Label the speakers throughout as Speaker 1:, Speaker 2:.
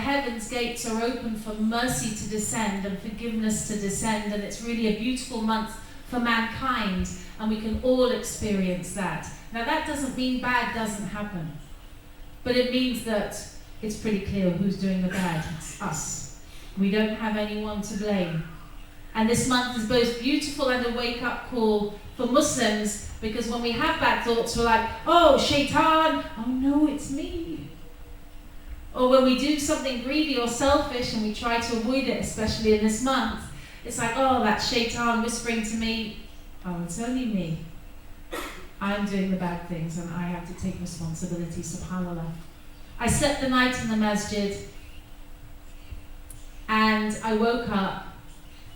Speaker 1: heavens gates are open for mercy to descend and forgiveness to descend, and it's really a beautiful month for mankind, and we can all experience that. Now that doesn't mean bad doesn't happen, but it means that it's pretty clear who's doing the bad. It's us. We don't have anyone to blame. And this month is both beautiful and a wake-up call for Muslims, because when we have bad thoughts, we're like, oh, shaitan, oh no, it's me. Or when we do something greedy or selfish and we try to avoid it, especially in this month, it's like, oh, that shaitan whispering to me, oh, it's only me. I'm doing the bad things and I have to take responsibility, subhanAllah. I slept the night in the masjid and I woke up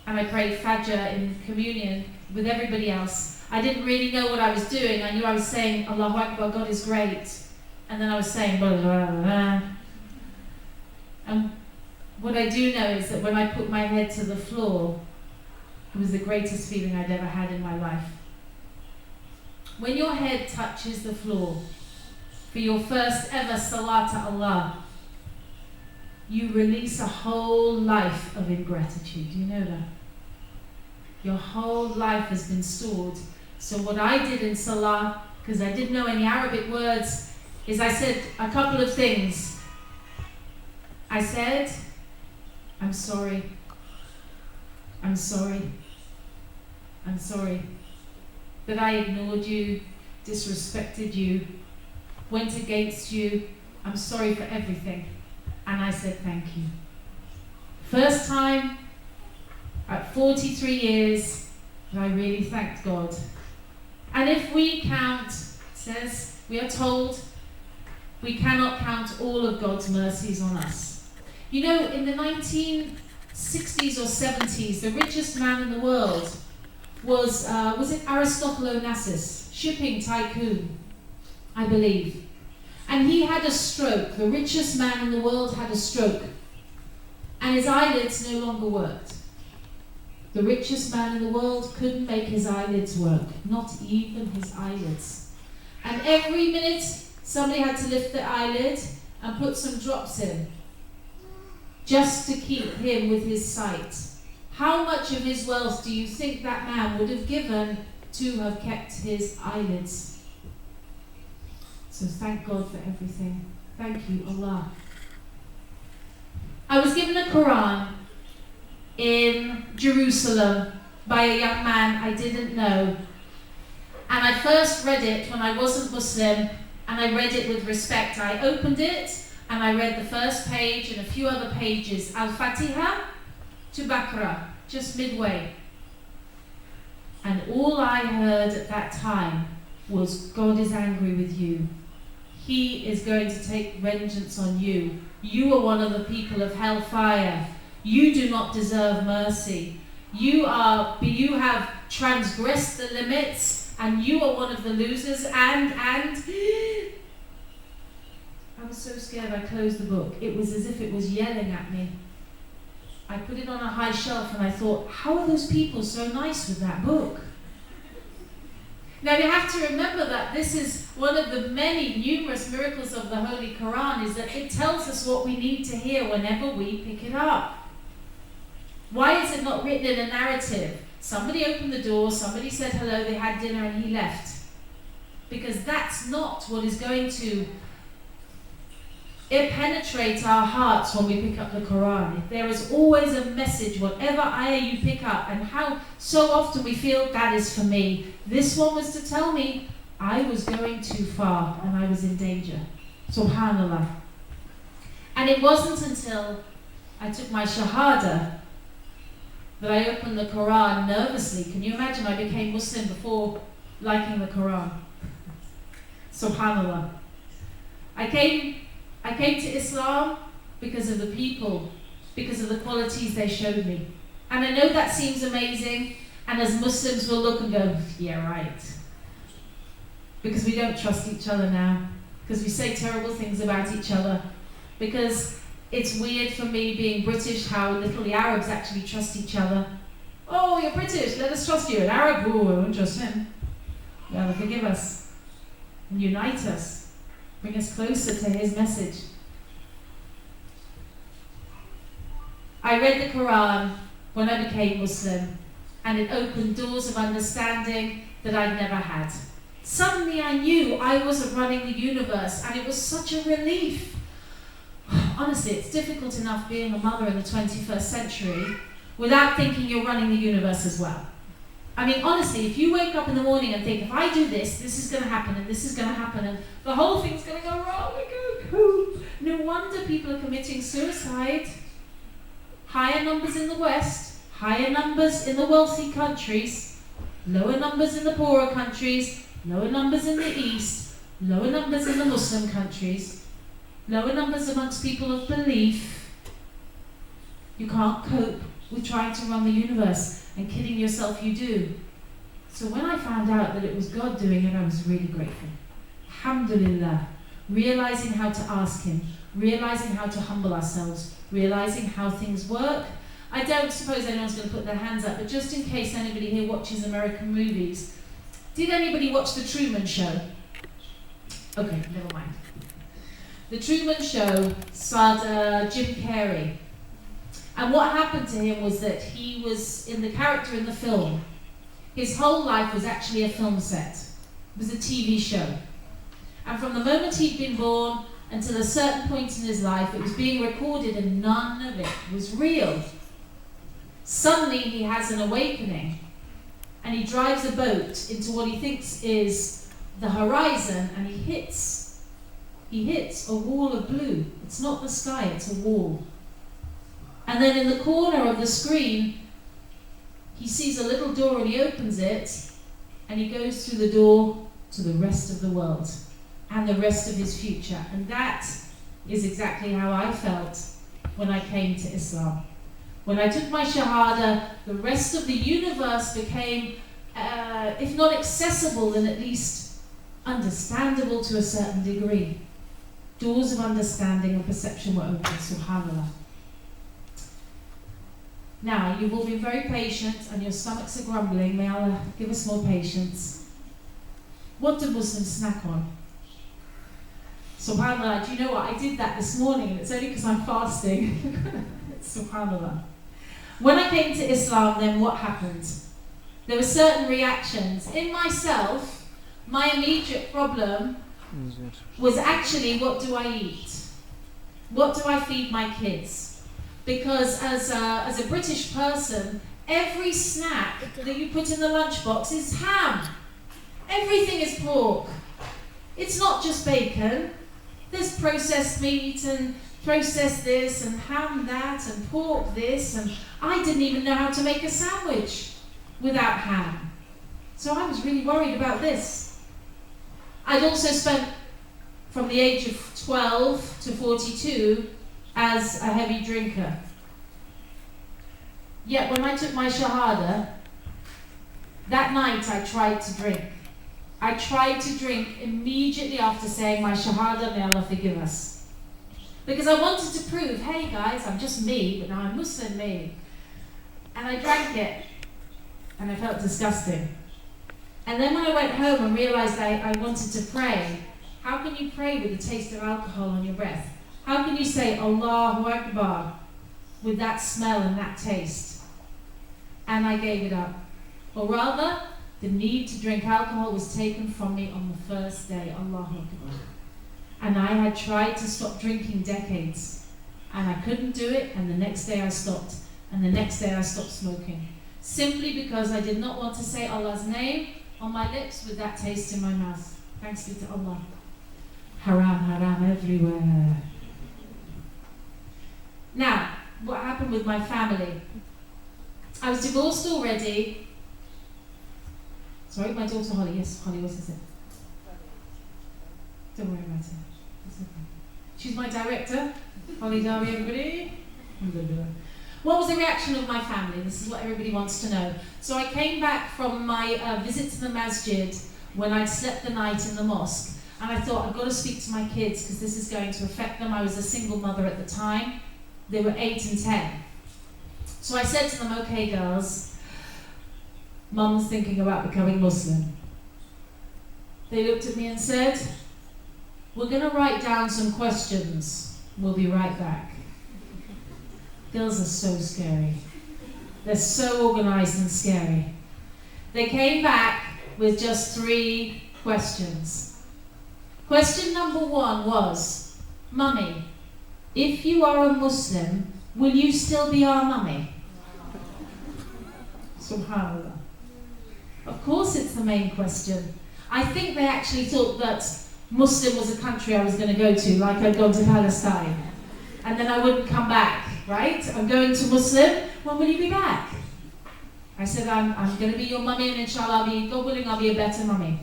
Speaker 1: and I prayed Fajr in communion with everybody else. I didn't really know what I was doing. I knew I was saying, Allahu Akbar, God is great. And then I was saying, blah, blah, blah, blah. And what I do know is that when I put my head to the floor, it was the greatest feeling I'd ever had in my life. When your head touches the floor for your first ever salat to Allah, you release a whole life of ingratitude. Do you know that? Your whole life has been stored. So what I did in salah, because I didn't know any Arabic words, is I said a couple of things. I said, I'm sorry. I'm sorry. I'm sorry that I ignored you, disrespected you, went against you. I'm sorry for everything. And I said thank you. First time at 43 years that I really thanked God. And if we count, it says, we are told, we cannot count all of God's mercies on us. You know, in the 1960s or 70s, the richest man in the world was it Aristotle Onassis, shipping tycoon, I believe. And he had a stroke. The richest man in the world had a stroke. And his eyelids no longer worked. The richest man in the world couldn't make his eyelids work. Not even his eyelids. And every minute, somebody had to lift the eyelid and put some drops in, just to keep him with his sight. How much of his wealth do you think that man would have given to have kept his eyelids? So thank God for everything. Thank you, Allah. I was given a Quran in Jerusalem by a young man I didn't know. And I first read it when I wasn't Muslim, and I read it with respect. I opened it and I read the first page and a few other pages, Al-Fatiha to Baqarah, just midway. And all I heard at that time was, God is angry with you. He is going to take vengeance on you. You are one of the people of hellfire. You do not deserve mercy. You have transgressed the limits, and you are one of the losers. And I was so scared I closed the book. It was as if it was yelling at me. I put it on a high shelf and I thought, how are those people so nice with that book? Now you have to remember that this is one of the many numerous miracles of the Holy Quran, is that it tells us what we need to hear whenever we pick it up. Why is it not written in a narrative? Somebody opened the door, somebody said hello, they had dinner and he left. Because that's not what is going to penetrate our hearts when we pick up the Quran. There is always a message, whatever ayah you pick up, and how so often we feel that is for me. This one was to tell me I was going too far and I was in danger. Subhanallah. And it wasn't until I took my Shahada that I opened the Quran nervously. Can you imagine? I became Muslim before liking the Quran. Subhanallah. I came to Islam because of the people, because of the qualities they showed me. And I know that seems amazing, and as Muslims we'll look and go, yeah, right. Because we don't trust each other now, because we say terrible things about each other, because it's weird for me being British how little the Arabs actually trust each other. Oh, you're British, let us trust you. An Arab, oh, I won't trust him. God, forgive us and unite us. Bring us closer to his message. I read the Quran when I became Muslim, and it opened doors of understanding that I'd never had. Suddenly I knew I wasn't running the universe, and it was such a relief. Honestly, it's difficult enough being a mother in the 21st century without thinking you're running the universe as well. I mean, honestly, if you wake up in the morning and think, if I do this, this is going to happen, and this is going to happen, and the whole thing's going to go wrong, no wonder people are committing suicide. Higher numbers in the West, higher numbers in the wealthy countries, lower numbers in the poorer countries, lower numbers in the East, lower numbers in the Muslim countries, lower numbers amongst people of belief. You can't cope with trying to run the universe, and kidding yourself you do. So when I found out that it was God doing it, I was really grateful. Alhamdulillah. Realizing how to ask Him, realizing how to humble ourselves, realizing how things work. I don't suppose anyone's going to put their hands up, but just in case anybody here watches American movies, did anybody watch The Truman Show? Okay, never mind. The Truman Show starred Jim Carrey. And what happened to him was that he was in the character in the film. His whole life was actually a film set. It was a TV show. And from the moment he'd been born until a certain point in his life, it was being recorded and none of it was real. Suddenly he has an awakening and he drives a boat into what he thinks is the horizon, and he hits a wall of blue. It's not the sky, it's a wall. And then in the corner of the screen, he sees a little door and he opens it, and he goes through the door to the rest of the world and the rest of his future. And that is exactly how I felt when I came to Islam. When I took my Shahada, the rest of the universe became, if not accessible, then at least understandable to a certain degree. Doors of understanding and perception were open, subhanAllah. Now, you've all been very patient and your stomachs are grumbling. May Allah give us more patience. What do Muslims snack on? SubhanAllah, do you know what? I did that this morning, and it's only because I'm fasting. SubhanAllah. When I came to Islam, then what happened? There were certain reactions. In myself, my immediate problem was actually, what do I eat? What do I feed my kids? Because as a British person, every snack that you put in the lunchbox is ham. Everything is pork. It's not just bacon. There's processed meat and processed this and ham that and pork this, and I didn't even know how to make a sandwich without ham. So I was really worried about this. I'd also spent from the age of 12 to 42 as a heavy drinker. Yet when I took my Shahada, that night I tried to drink. I tried to drink immediately after saying my Shahada, may Allah forgive us. Because I wanted to prove, hey guys, I'm just me, but now I'm Muslim me. And I drank it, and I felt disgusting. And then when I went home and realized I wanted to pray, how can you pray with the taste of alcohol on your breath? How can you say Allahu Akbar with that smell and that taste? And I gave it up. Or rather, the need to drink alcohol was taken from me on the first day, Allahu Akbar. And I had tried to stop drinking decades, and I couldn't do it, and the next day I stopped, and the next day I stopped smoking. Simply because I did not want to say Allah's name on my lips with that taste in my mouth. Thanks be to Allah. Haram, haram everywhere. Now, what happened with my family? I was divorced already. Sorry, my daughter Holly. Yes, Holly, what is it? Don't worry about it. It's okay. She's my director. Holly Darby, everybody. What was the reaction of my family? This is what everybody wants to know. So I came back from my visit to the masjid when I'd slept the night in the mosque, and I thought, I've got to speak to my kids because this is going to affect them. I was a single mother at the time. They were 8 and 10. So I said to them, okay girls, Mum's thinking about becoming Muslim. They looked at me and said, we're going to write down some questions. We'll be right back. Girls are so scary. They're so organised and scary. They came back with just 3 questions. Question number 1 was, Mummy, if you are a Muslim, will you still be our mummy? Subhanallah. Of course it's the main question. I think they actually thought that Muslim was a country I was going to go to, like I'd gone to Palestine. And then I wouldn't come back, right? I'm going to Muslim, when will you be back? I said, I'm going to be your mummy, and inshallah, God willing, I'll be a better mummy.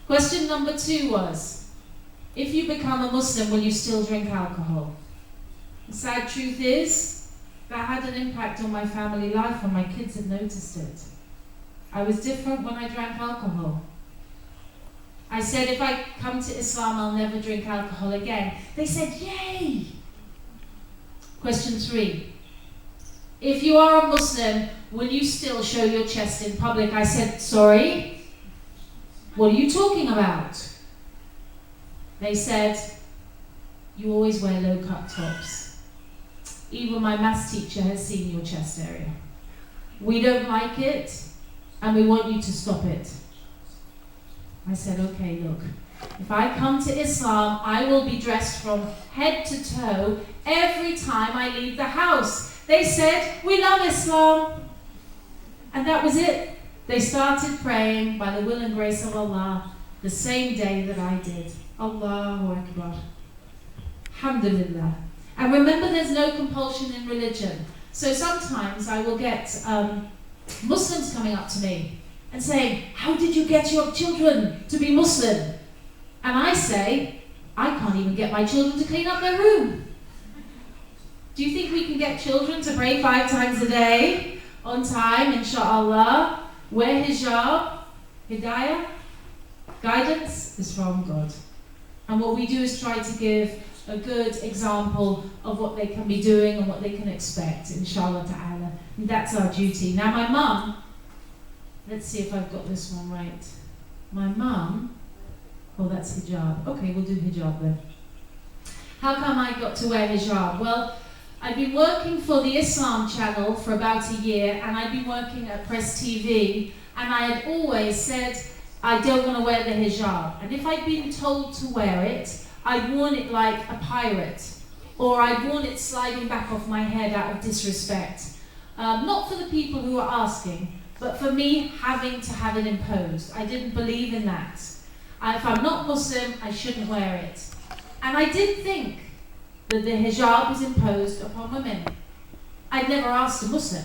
Speaker 1: Question number 2 was, if you become a Muslim, will you still drink alcohol? The sad truth is, that had an impact on my family life, and my kids had noticed it. I was different when I drank alcohol. I said, if I come to Islam, I'll never drink alcohol again. They said, yay! Question 3. If you are a Muslim, will you still show your chest in public? I said, sorry? What are you talking about? They said, you always wear low-cut tops. Even my maths teacher has seen your chest area. We don't like it, and we want you to stop it. I said, okay, look, if I come to Islam, I will be dressed from head to toe every time I leave the house. They said, we love Islam. And that was it. They started praying by the will and grace of Allah the same day that I did. Allahu Akbar. Alhamdulillah. And remember, there's no compulsion in religion. So sometimes I will get Muslims coming up to me and saying, how did you get your children to be Muslim? And I say, I can't even get my children to clean up their room. Do you think we can get children to pray 5 times a day, on time, inshallah, wear hijab, hidayah? Guidance is from God. And what we do is try to give a good example of what they can be doing and what they can expect, inshallah ta'ala. And that's our duty. Now my mum, let's see if I've got this one right. My mum, oh, that's hijab. Okay, we'll do hijab then. How come I got to wear hijab? Well, I've been working for the Islam channel for about a year, and I've been working at Press TV, and I had always said, I don't want to wear the hijab. And if I'd been told to wear it, I'd worn it like a pirate, or I'd worn it sliding back off my head out of disrespect. Not for the people who are asking, but for me having to have it imposed. I didn't believe in that. If I'm not Muslim, I shouldn't wear it. And I did think that the hijab was imposed upon women. I'd never asked a Muslim.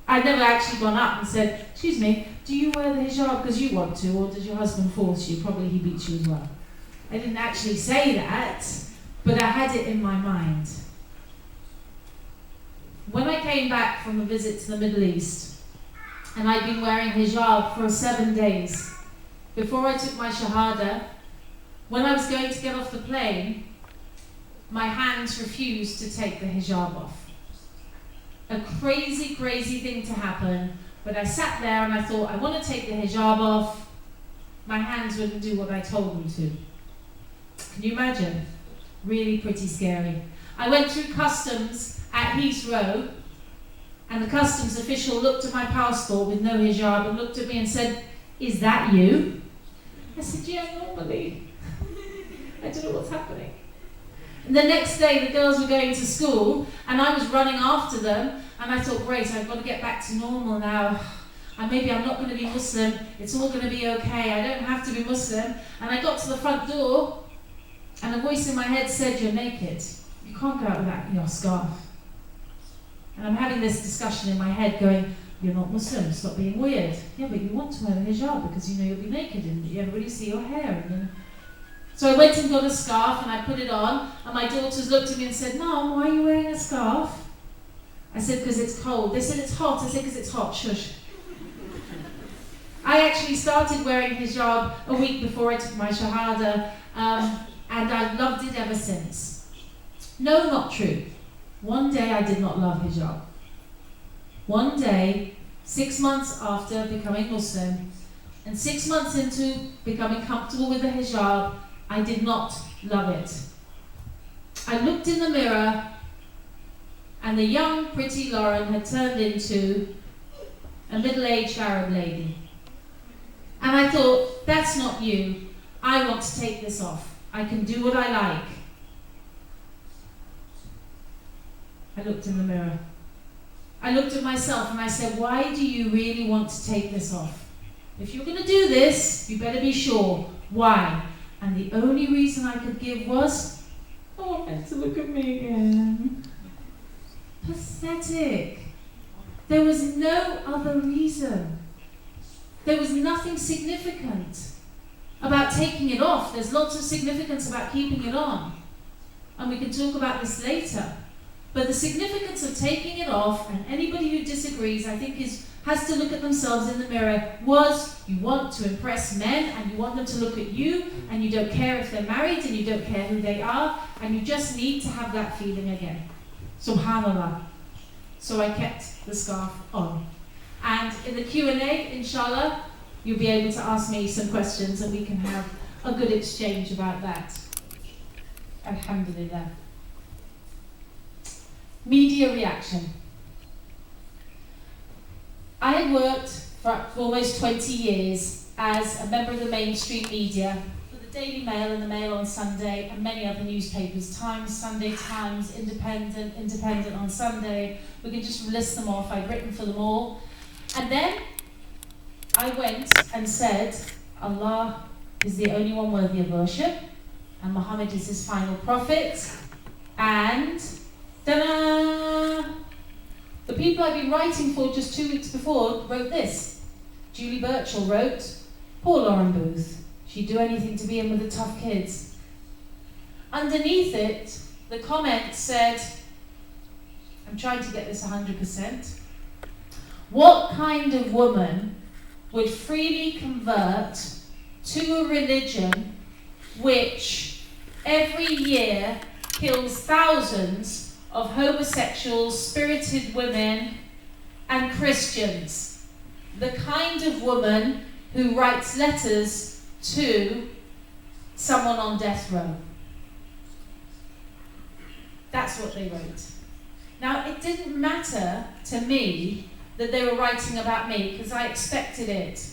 Speaker 1: I'd never actually gone up and said, excuse me, do you wear the hijab because you want to, or does your husband force you? Probably he beats you as well. I didn't actually say that, but I had it in my mind. When I came back from a visit to the Middle East, and I'd been wearing hijab for 7 days, before I took my shahada, when I was going to get off the plane, my hands refused to take the hijab off. A crazy, crazy thing to happen, but I sat there and I thought, I want to take the hijab off. My hands wouldn't do what I told them to. Can you imagine? Really pretty scary. I went through customs at Heathrow, and the customs official looked at my passport with no hijab and looked at me and said, is that you? I said, yeah, normally. I don't know what's happening. And the next day, the girls were going to school, and I was running after them, and I thought, great, I've got to get back to normal now. And maybe I'm not going to be Muslim. It's all going to be okay. I don't have to be Muslim. And I got to the front door, and a voice in my head said, you're naked. You can't go out without your scarf. And I'm having this discussion in my head going, you're not Muslim, stop being weird. Yeah, but you want to wear the hijab because you know you'll be naked and everybody see your hair. And so I went and got a scarf and I put it on, and my daughters looked at me and said, Mom, why are you wearing a scarf? I said, because it's cold. They said, it's hot. I said, because it's hot, shush. I actually started wearing hijab a week before I took my shahada, and I've loved it ever since. No, not true. One day I did not love hijab. One day, 6 months after becoming Muslim, and 6 months into becoming comfortable with the hijab, I did not love it. I looked in the mirror And the young, pretty Lauren had turned into a middle-aged Arab lady. And I thought, that's not you. I want to take this off. I can do what I like. I looked in the mirror. I looked at myself and I said, why do you really want to take this off? If you're going to do this, you better be sure. Why? And the only reason I could give was, I want men to look at me again. Pathetic. There was no other reason. There was nothing significant about taking it off. There's lots of significance about keeping it on. And we can talk about this later. But the significance of taking it off, and anybody who disagrees, I think has to look at themselves in the mirror, was you want to impress men and you want them to look at you and you don't care if they're married and you don't care who they are and you just need to have that feeling again. Subhanallah. So I kept the scarf on. And in the Q&A, inshallah, you'll be able to ask me some questions and we can have a good exchange about that. Alhamdulillah. Media reaction. I had worked for almost 20 years as a member of the mainstream media for the Daily Mail and the Mail on Sunday and many other newspapers, Times, Sunday Times, Independent on Sunday. We can just list them off. I'd written for them all. And then I went and said, Allah is the only one worthy of worship and Muhammad is his final prophet. And ta-da! The people I've been writing for just 2 weeks before wrote this. Julie Birchall wrote, poor Lauren Booth. She'd do anything to be in with the tough kids. Underneath it, the comment said, I'm trying to get this 100%. What kind of woman would freely convert to a religion which every year kills thousands of homosexuals, spirited women, and Christians? The kind of woman who writes letters to someone on death row. That's what they wrote. Now, it didn't matter to me that they were writing about me, because I expected it.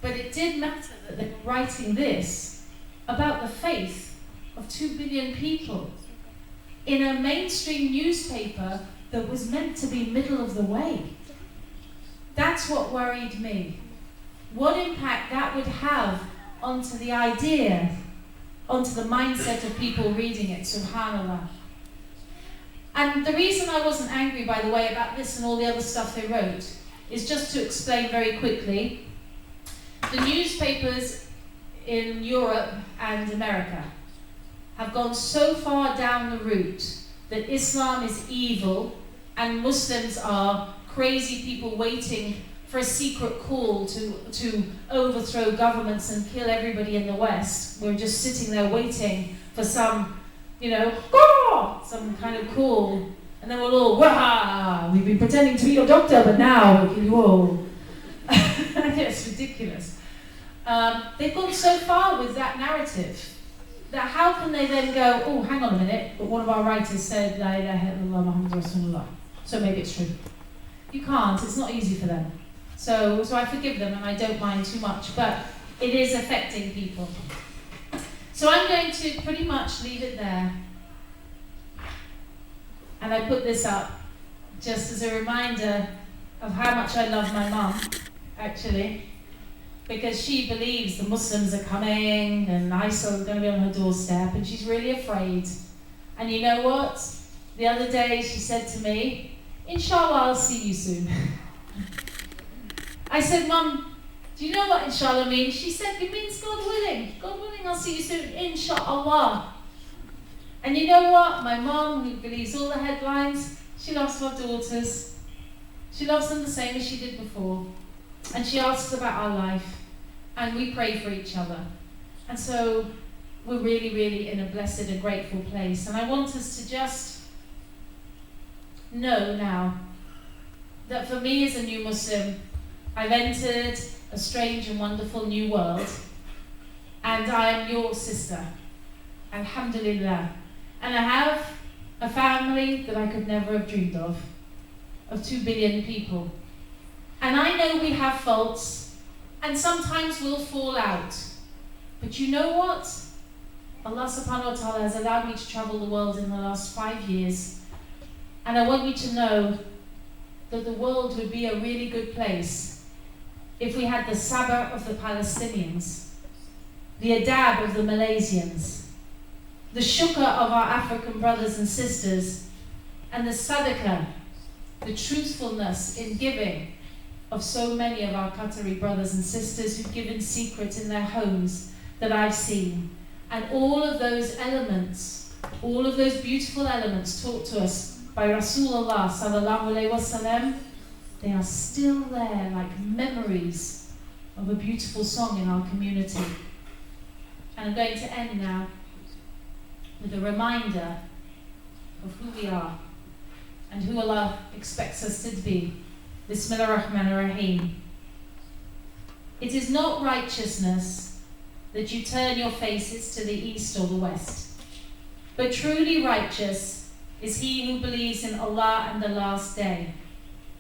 Speaker 1: But it did matter that they were writing this about the faith of 2 billion people in a mainstream newspaper that was meant to be middle of the way. That's what worried me. What impact that would have onto the idea, onto the mindset of people reading it, subhanAllah. And the reason I wasn't angry, by the way, about this and all the other stuff they wrote is just to explain very quickly. The newspapers in Europe and America have gone so far down the route that Islam is evil and Muslims are crazy people waiting for a secret call to overthrow governments and kill everybody in the West. We're just sitting there waiting for some, some kind of call. And then we'll all, wah! We've been pretending to be your doctor, but now we'll kill you all. It's ridiculous. They've gone so far with that narrative that how can they then go, oh, hang on a minute, but one of our writers said, La ilaha illallah Muhammad Rasulullah, so maybe it's true. You can't, it's not easy for them. So I forgive them and I don't mind too much, but it is affecting people. So I'm going to pretty much leave it there. And I put this up just as a reminder of how much I love my mum, actually. Because she believes the Muslims are coming and ISIL are going to be on her doorstep and she's really afraid. And you know what? The other day she said to me, Inshallah, I'll see you soon. I said, Mum, do you know what Inshallah means? She said, it means God willing. God willing, I'll see you soon. Inshallah. And you know what? My mum, who believes all the headlines, she loves her daughters. She loves them the same as she did before. And she asks about our life. And we pray for each other. And so we're really, really in a blessed and grateful place. And I want us to just know now that for me as a new Muslim, I've entered a strange and wonderful new world. And I am your sister. Alhamdulillah. And I have a family that I could never have dreamed of 2 billion people. And I know we have faults, and sometimes we'll fall out. But you know what? Allah subhanahu wa ta'ala has allowed me to travel the world in the last 5 years, and I want you to know that the world would be a really good place if we had the sabr of the Palestinians, the adab of the Malaysians, the shukr of our African brothers and sisters, and the sadaqah, the truthfulness in giving of so many of our Qatari brothers and sisters who've given secret in their homes that I've seen. And all of those elements, all of those beautiful elements taught to us by Rasulullah sallallahu alayhi wasallam, they are still there like memories of a beautiful song in our community. And I'm going to end now with a reminder of who we are and who Allah expects us to be. Bismillah ar-Rahman ar-Rahim. It is not righteousness that you turn your faces to the east or the west, but truly righteous is he who believes in Allah and the last day,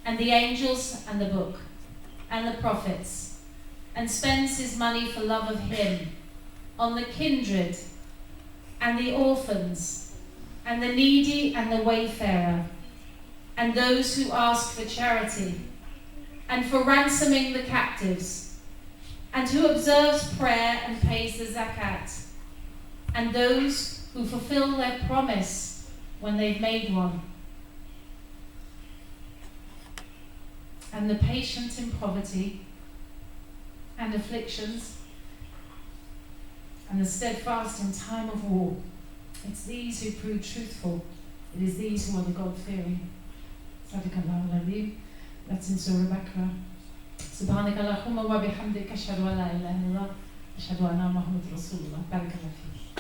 Speaker 1: and the angels and the book, and the prophets, and spends his money for love of him, on the kindred, and the orphans, and the needy and the wayfarer, and those who ask for charity, and for ransoming the captives, and who observes prayer and pays the zakat, and those who fulfill their promise when they've made one, and the patient in poverty and afflictions, and the steadfast in time of war. It's these who prove truthful. It is these who are the God-fearing. Sadaqallahu al-Azim. That's in Surah Baqarah. Subhanaka Allahumma wa bihamdika ashhadu an la ilaha illa anta ashhadu anna Muhammadan Rasulullah. Barakallahu feek.